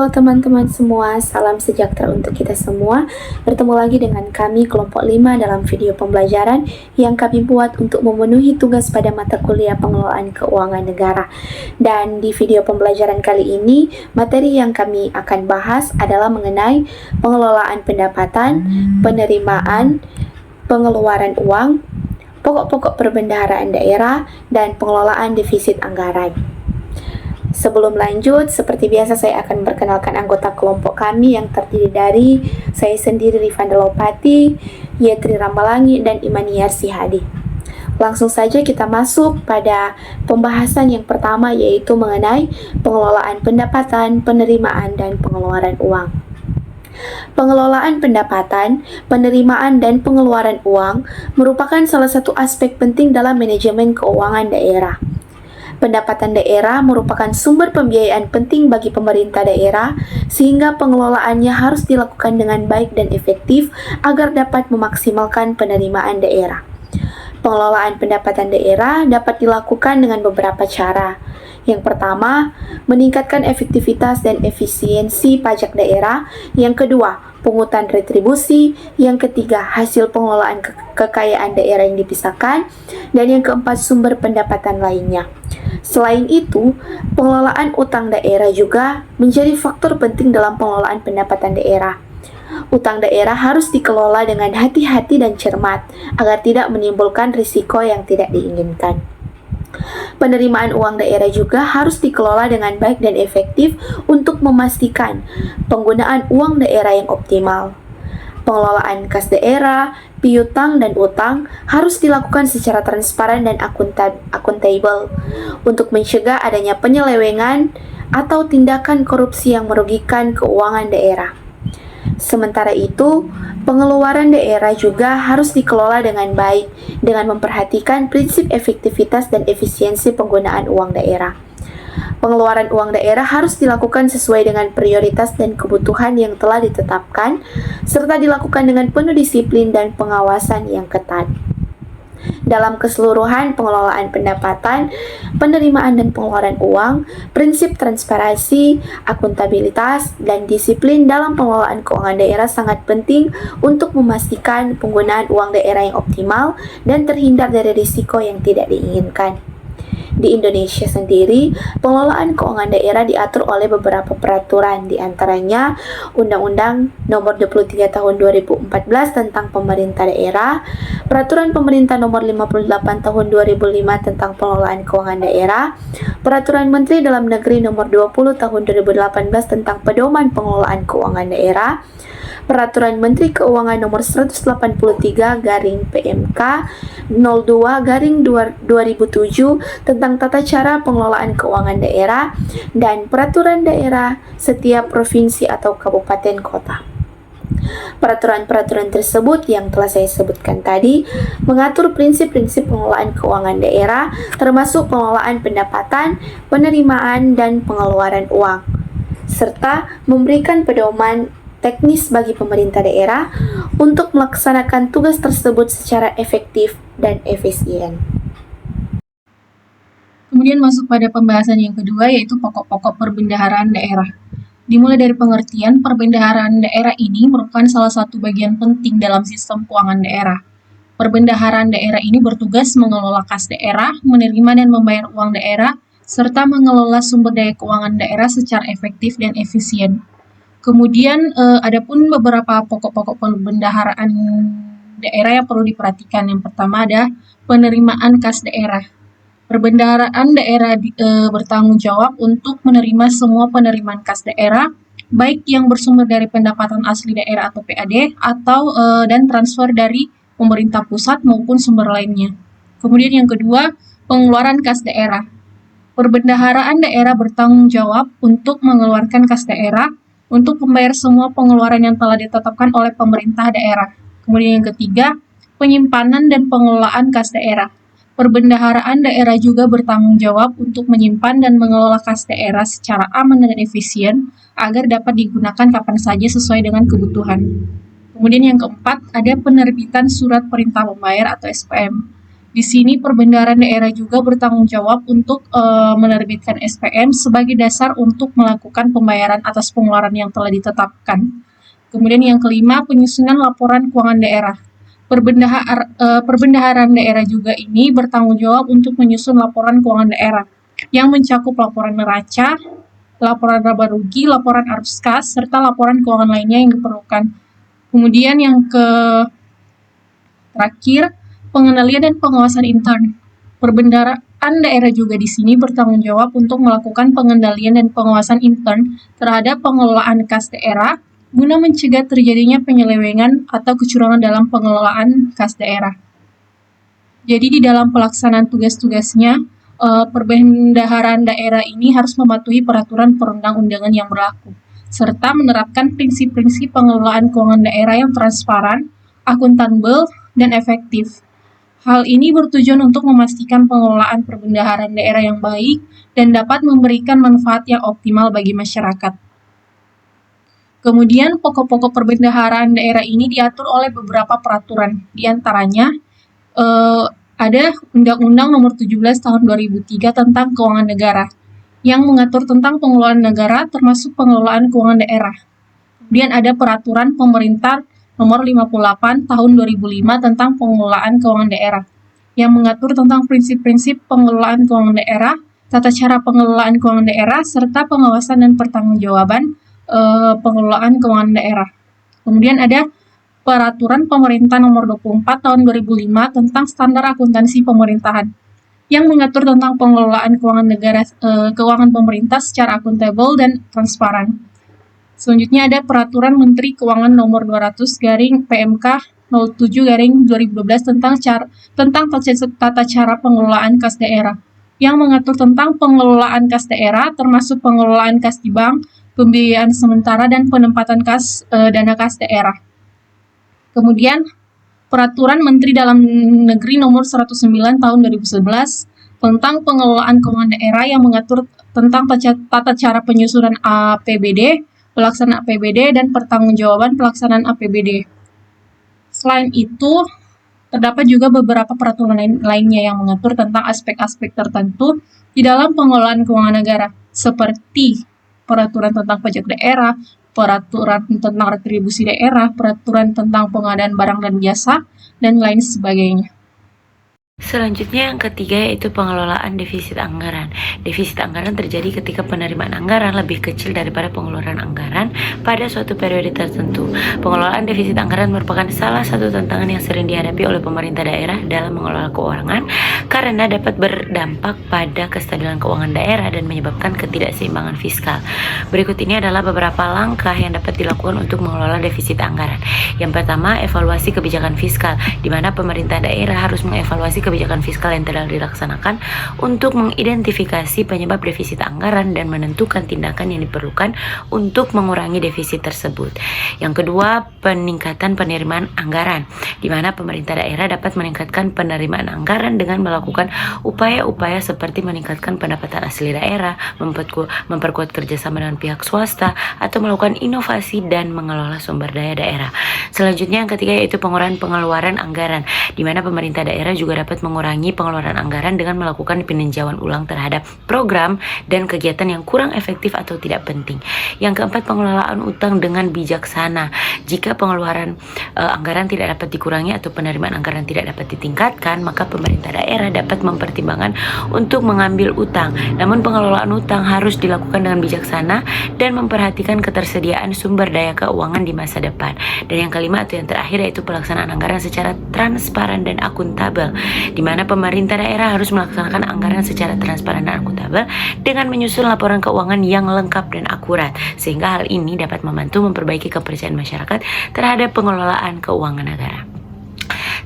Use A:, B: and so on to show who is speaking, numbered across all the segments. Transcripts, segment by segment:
A: Halo teman-teman semua, salam sejahtera untuk kita semua. Bertemu lagi dengan kami kelompok 5 dalam video pembelajaran yang kami buat untuk memenuhi tugas pada mata kuliah pengelolaan keuangan negara. Dan di video pembelajaran kali ini, materi yang kami akan bahas adalah mengenai pengelolaan pendapatan, penerimaan, pengeluaran uang, pokok-pokok perbendaharaan daerah, dan pengelolaan defisit anggaran. Sebelum lanjut, seperti biasa saya akan memperkenalkan anggota kelompok kami yang terdiri dari saya sendiri Rifanda Lopati, Yetri Rambalangi, dan Imaniar Sihadi. Langsung saja kita masuk pada pembahasan yang pertama, yaitu mengenai pengelolaan pendapatan, penerimaan, dan pengeluaran uang. Pengelolaan pendapatan, penerimaan, dan pengeluaran uang merupakan salah satu aspek penting dalam manajemen keuangan daerah. Pendapatan daerah merupakan sumber pembiayaan penting bagi pemerintah daerah, sehingga pengelolaannya harus dilakukan dengan baik dan efektif agar dapat memaksimalkan penerimaan daerah. Pengelolaan pendapatan daerah dapat dilakukan dengan beberapa cara. Yang pertama, meningkatkan efektivitas dan efisiensi pajak daerah. Yang kedua, pungutan retribusi. Yang ketiga, hasil pengelolaan kekayaan daerah yang dipisahkan. Dan yang keempat, sumber pendapatan lainnya. Selain itu, pengelolaan utang daerah juga menjadi faktor penting dalam pengelolaan pendapatan daerah. Utang daerah harus dikelola dengan hati-hati dan cermat agar tidak menimbulkan risiko yang tidak diinginkan. Penerimaan uang daerah juga harus dikelola dengan baik dan efektif untuk memastikan penggunaan uang daerah yang optimal. Pengelolaan kas daerah, piutang, dan utang harus dilakukan secara transparan dan akuntabel untuk mencegah adanya penyelewengan atau tindakan korupsi yang merugikan keuangan daerah. Sementara itu, pengeluaran daerah juga harus dikelola dengan baik dengan memperhatikan prinsip efektivitas dan efisiensi penggunaan uang daerah. Pengeluaran uang daerah harus dilakukan sesuai dengan prioritas dan kebutuhan yang telah ditetapkan, serta dilakukan dengan penuh disiplin dan pengawasan yang ketat. Dalam keseluruhan pengelolaan pendapatan, penerimaan dan pengeluaran uang, prinsip transparansi, akuntabilitas, dan disiplin dalam pengelolaan keuangan daerah sangat penting untuk memastikan penggunaan uang daerah yang optimal dan terhindar dari risiko yang tidak diinginkan. Di Indonesia sendiri, pengelolaan keuangan daerah diatur oleh beberapa peraturan, di antaranya Undang-Undang Nomor 23 Tahun 2014 tentang Pemerintah Daerah, Peraturan Pemerintah Nomor 58 Tahun 2005 tentang Pengelolaan Keuangan Daerah, Peraturan Menteri Dalam Negeri Nomor 20 Tahun 2018 tentang Pedoman Pengelolaan Keuangan Daerah, Peraturan Menteri Keuangan Nomor 183/PMK 02/2007 tentang tata cara pengelolaan keuangan daerah, dan peraturan daerah setiap provinsi atau kabupaten kota. Peraturan-peraturan tersebut yang telah saya sebutkan tadi mengatur prinsip-prinsip pengelolaan keuangan daerah, termasuk pengelolaan pendapatan, penerimaan, dan pengeluaran uang, serta memberikan pedoman teknis bagi pemerintah daerah untuk melaksanakan tugas tersebut secara efektif dan efisien.
B: Kemudian masuk pada pembahasan yang kedua, yaitu pokok-pokok perbendaharaan daerah. Dimulai dari pengertian, perbendaharaan daerah ini merupakan salah satu bagian penting dalam sistem keuangan daerah. Perbendaharaan daerah ini bertugas mengelola kas daerah, menerima dan membayar uang daerah, serta mengelola sumber daya keuangan daerah secara efektif dan efisien. Kemudian ada pun beberapa pokok-pokok perbendaharaan daerah yang perlu diperhatikan. Yang pertama ada penerimaan kas daerah. Perbendaharaan daerah bertanggung jawab untuk menerima semua penerimaan kas daerah, baik yang bersumber dari pendapatan asli daerah atau PAD, atau dan transfer dari pemerintah pusat maupun sumber lainnya. Kemudian yang kedua, pengeluaran kas daerah. Perbendaharaan daerah bertanggung jawab untuk mengeluarkan kas daerah untuk membayar semua pengeluaran yang telah ditetapkan oleh pemerintah daerah. Kemudian yang ketiga, penyimpanan dan pengelolaan kas daerah. Perbendaharaan daerah juga bertanggung jawab untuk menyimpan dan mengelola kas daerah secara aman dan efisien agar dapat digunakan kapan saja sesuai dengan kebutuhan. Kemudian yang keempat, ada penerbitan surat perintah membayar atau SPM. Di sini perbendaharaan daerah juga bertanggung jawab untuk menerbitkan SPM sebagai dasar untuk melakukan pembayaran atas pengeluaran yang telah ditetapkan. Kemudian yang kelima, penyusunan laporan keuangan daerah. Perbendaharaan daerah juga ini bertanggung jawab untuk menyusun laporan keuangan daerah yang mencakup laporan neraca, laporan laba rugi, laporan arus kas, serta laporan keuangan lainnya yang diperlukan. Kemudian yang terakhir, pengendalian dan pengawasan intern. Perbendaharaan daerah juga di sini bertanggung jawab untuk melakukan pengendalian dan pengawasan intern terhadap pengelolaan kas daerah guna mencegah terjadinya penyelewengan atau kecurangan dalam pengelolaan kas daerah. Jadi di dalam pelaksanaan tugas-tugasnya, perbendaharaan daerah ini harus mematuhi peraturan perundang-undangan yang berlaku, serta menerapkan prinsip-prinsip pengelolaan keuangan daerah yang transparan, akuntabel, dan efektif. Hal ini bertujuan untuk memastikan pengelolaan perbendaharaan daerah yang baik dan dapat memberikan manfaat yang optimal bagi masyarakat. Kemudian, pokok-pokok perbendaharaan daerah ini diatur oleh beberapa peraturan, di antaranya ada Undang-Undang Nomor 17 Tahun 2003 tentang Keuangan Negara, yang mengatur tentang pengelolaan negara termasuk pengelolaan keuangan daerah. Kemudian ada Peraturan Pemerintah Nomor 58 Tahun 2005 tentang pengelolaan keuangan daerah, yang mengatur tentang prinsip-prinsip pengelolaan keuangan daerah, tata cara pengelolaan keuangan daerah, serta pengawasan dan pertanggungjawaban pengelolaan keuangan daerah. Kemudian ada Peraturan Pemerintah Nomor 24 Tahun 2005 tentang Standar Akuntansi Pemerintahan, yang mengatur tentang pengelolaan keuangan negara, keuangan pemerintah secara akuntabel dan transparan. Selanjutnya ada Peraturan Menteri Keuangan Nomor 200/PMK 07/2012 tentang tata cara pengelolaan kas daerah, yang mengatur tentang pengelolaan kas daerah termasuk pengelolaan kas di bank, pembiayaan sementara, dan penempatan dana kas daerah. Kemudian Peraturan Menteri Dalam Negeri Nomor 109 Tahun 2011 tentang pengelolaan keuangan daerah, yang mengatur tentang tata cara penyusunan APBD, pelaksanaan APBD, dan pertanggungjawaban pelaksanaan APBD. Selain itu, terdapat juga beberapa peraturan lainnya yang mengatur tentang aspek-aspek tertentu di dalam pengelolaan keuangan negara, seperti peraturan tentang pajak daerah, peraturan tentang retribusi daerah, peraturan tentang pengadaan barang dan jasa, dan lain sebagainya.
C: Selanjutnya yang ketiga yaitu pengelolaan defisit anggaran. Defisit anggaran terjadi ketika penerimaan anggaran lebih kecil daripada pengeluaran anggaran pada suatu periode tertentu. Pengelolaan defisit anggaran merupakan salah satu tantangan yang sering dihadapi oleh pemerintah daerah dalam mengelola keuangan karena dapat berdampak pada kestabilan keuangan daerah dan menyebabkan ketidakseimbangan fiskal. Berikut ini adalah beberapa langkah yang dapat dilakukan untuk mengelola defisit anggaran. Yang pertama, evaluasi kebijakan fiskal, di mana pemerintah daerah harus mengevaluasi kebijakan fiskal yang telah dilaksanakan untuk mengidentifikasi penyebab defisit anggaran dan menentukan tindakan yang diperlukan untuk mengurangi defisit tersebut. Yang kedua, peningkatan penerimaan anggaran, di mana pemerintah daerah dapat meningkatkan penerimaan anggaran dengan melakukan upaya-upaya seperti meningkatkan pendapatan asli daerah, memperkuat kerjasama dengan pihak swasta, atau melakukan inovasi dan mengelola sumber daya daerah. Selanjutnya yang ketiga yaitu pengeluaran anggaran, di mana pemerintah daerah juga dapat mengurangi pengeluaran anggaran dengan melakukan peninjauan ulang terhadap program dan kegiatan yang kurang efektif atau tidak penting. Yang keempat, pengelolaan utang dengan bijaksana. Jika pengeluaran anggaran tidak dapat dikurangi atau penerimaan anggaran tidak dapat ditingkatkan, maka pemerintah daerah dapat mempertimbangkan untuk mengambil utang. Namun pengelolaan utang harus dilakukan dengan bijaksana dan memperhatikan ketersediaan sumber daya keuangan di masa depan. Dan yang kelima atau yang terakhir yaitu pelaksanaan anggaran secara transparan dan akuntabel, di mana pemerintah daerah harus melaksanakan anggaran secara transparan dan akuntabel dengan menyusun laporan keuangan yang lengkap dan akurat, sehingga hal ini dapat membantu memperbaiki kepercayaan masyarakat terhadap pengelolaan keuangan negara.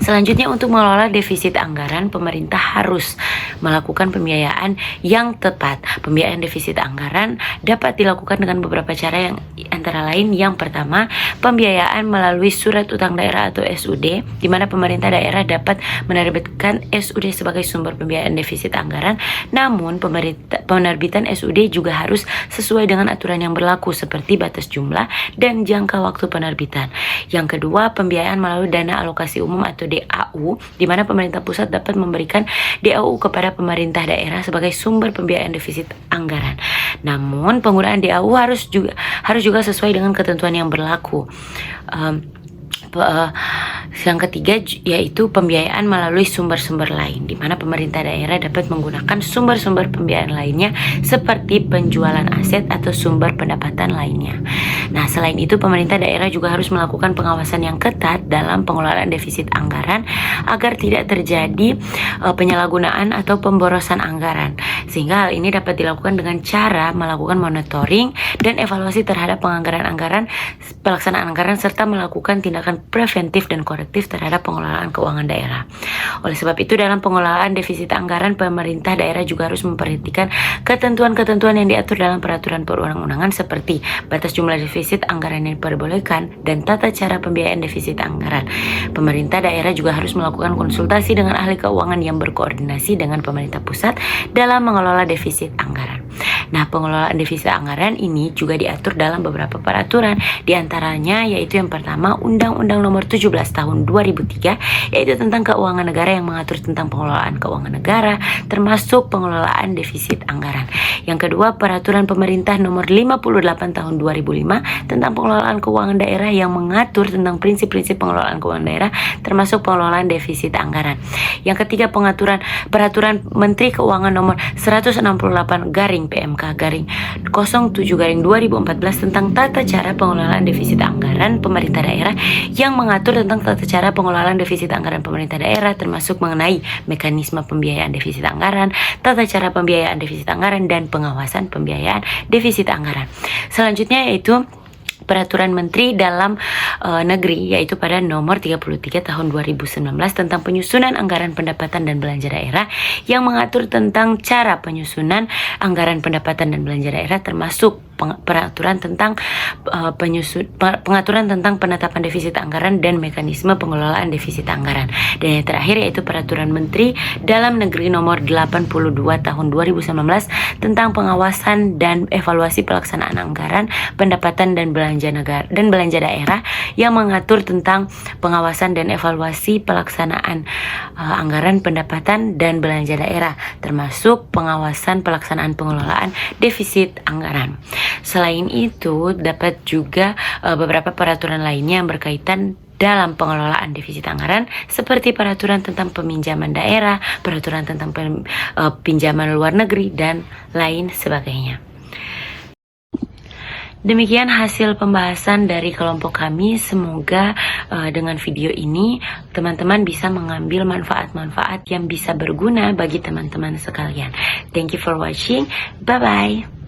C: Selanjutnya, untuk mengelola defisit anggaran, pemerintah harus melakukan pembiayaan yang tepat. Pembiayaan defisit anggaran dapat dilakukan dengan beberapa cara, yang antara lain yang pertama, pembiayaan melalui surat utang daerah atau SUD, di mana pemerintah daerah dapat menerbitkan SUD sebagai sumber pembiayaan defisit anggaran. Namun, penerbitan SUD juga harus sesuai dengan aturan yang berlaku seperti batas jumlah dan jangka waktu penerbitan. Yang kedua, pembiayaan melalui dana alokasi umum atau DAU, di mana pemerintah pusat dapat memberikan DAU kepada pemerintah daerah sebagai sumber pembiayaan defisit anggaran. Namun penggunaan DAU harus juga sesuai dengan ketentuan yang berlaku. Yang ketiga yaitu pembiayaan melalui sumber-sumber lain, di mana pemerintah daerah dapat menggunakan sumber-sumber pembiayaan lainnya seperti penjualan aset atau sumber pendapatan lainnya. Nah, selain itu pemerintah daerah juga harus melakukan pengawasan yang ketat dalam pengelolaan defisit anggaran agar tidak terjadi penyalahgunaan atau pemborosan anggaran, sehingga hal ini dapat dilakukan dengan cara melakukan monitoring dan evaluasi terhadap pelaksanaan anggaran serta melakukan tindakan preventif dan korektif terhadap pengelolaan keuangan daerah. Oleh sebab itu, dalam pengelolaan defisit anggaran, pemerintah daerah juga harus memperhatikan ketentuan-ketentuan yang diatur dalam peraturan perundang-undangan seperti batas jumlah defisit anggaran yang diperbolehkan dan tata cara pembiayaan defisit anggaran. Pemerintah daerah juga harus melakukan konsultasi dengan ahli keuangan yang berkoordinasi dengan pemerintah pusat dalam mengelola defisit anggaran. Nah, pengelolaan defisit anggaran ini juga diatur dalam beberapa peraturan, diantaranya yaitu yang pertama Undang-Undang Nomor 17 Tahun 2003, yaitu tentang keuangan negara yang mengatur tentang pengelolaan keuangan negara, termasuk pengelolaan defisit anggaran. Yang kedua, Peraturan Pemerintah Nomor 58 Tahun 2005 tentang pengelolaan keuangan daerah yang mengatur tentang prinsip-prinsip pengelolaan keuangan daerah, termasuk pengelolaan defisit anggaran. Yang ketiga, Peraturan Menteri Keuangan Nomor 168/PMK/07/2014 tentang tata cara pengelolaan defisit anggaran pemerintah daerah yang mengatur tentang tata cara pengelolaan defisit anggaran pemerintah daerah, termasuk mengenai mekanisme pembiayaan defisit anggaran, tata cara pembiayaan defisit anggaran, dan pengawasan pembiayaan defisit anggaran. Selanjutnya yaitu Peraturan Menteri Dalam Negeri, yaitu pada nomor 33 tahun 2019 tentang penyusunan anggaran pendapatan dan belanja daerah yang mengatur tentang cara penyusunan anggaran pendapatan dan belanja daerah, termasuk pengaturan tentang penetapan defisit anggaran dan mekanisme pengelolaan defisit anggaran. Dan yang terakhir yaitu Peraturan Menteri Dalam Negeri nomor 82 tahun 2019 tentang pengawasan dan evaluasi pelaksanaan anggaran pendapatan dan belanja daerah yang mengatur tentang pengawasan dan evaluasi pelaksanaan anggaran pendapatan dan belanja daerah, termasuk pengawasan pelaksanaan pengelolaan defisit anggaran. Selain itu, dapat juga beberapa peraturan lainnya yang berkaitan dalam pengelolaan defisit anggaran, seperti peraturan tentang peminjaman daerah, peraturan tentang pinjaman luar negeri, dan lain sebagainya. Demikian hasil pembahasan dari kelompok kami. Semoga dengan video ini teman-teman bisa mengambil manfaat-manfaat yang bisa berguna bagi teman-teman sekalian. Thank you for watching. Bye-bye.